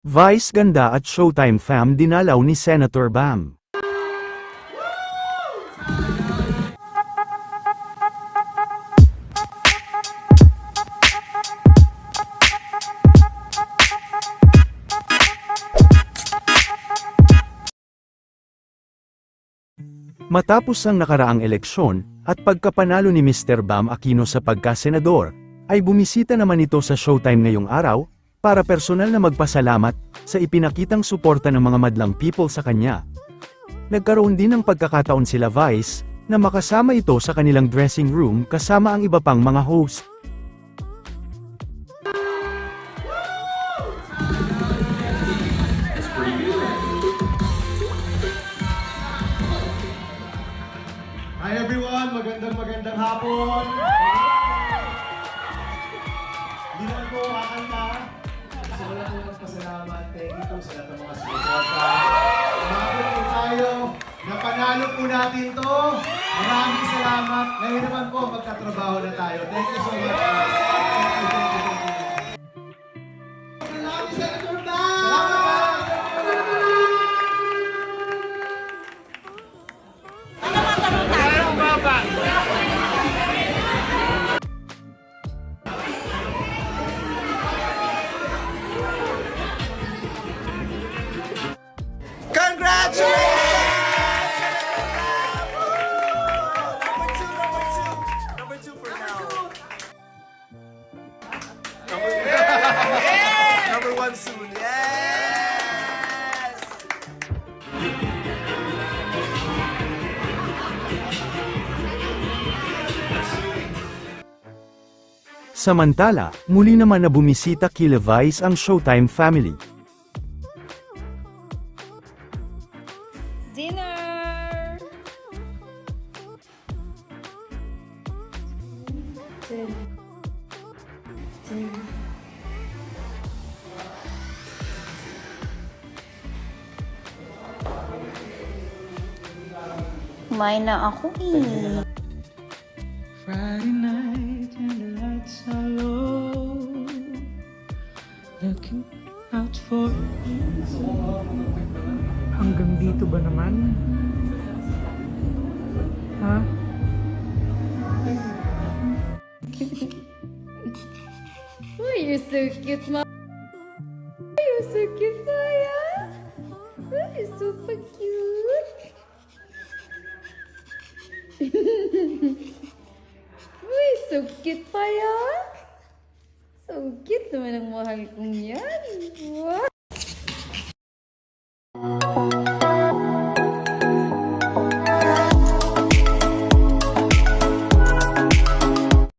Vice ganda at Showtime fam dinalaw ni Senator Bam. Matapos ang nakaraang eleksyon, at pagkapanalo ni Mr. Bam Aquino sa pagkasenador, ay bumisita naman ito sa Showtime ngayong araw, para personal na magpasalamat, sa ipinakitang suporta ng mga madlang people sa kanya. Nagkaroon din ng pagkakataon sila Vice, na makasama ito sa kanilang dressing room kasama ang iba pang mga host. Hi everyone! Magandang hapon! Hindi naman po kakanta. Gusto ko lang po magpasalamat. Thank you po sa lahat ng mga suporta. Umabot po tayo. Napanalo po natin to. Maraming salamat. Ngayon naman po magkatrabaho na tayo. Thank you so much. Thank you. Salamat, Senator Bam! Salamat! Number one soon, yes! Samantala, muli naman na bumisita kila Vice ang Showtime family. Dinner! Kumain na ako eh. Friday night and the lights are low, looking out for hanggang dito ba naman? Ha? Oh, you're so cute, Ma. You're so cute, Maya. Oh, you're super cute. Uy, so cute pa yan. So cute naman ang mahal kong yan. Wow.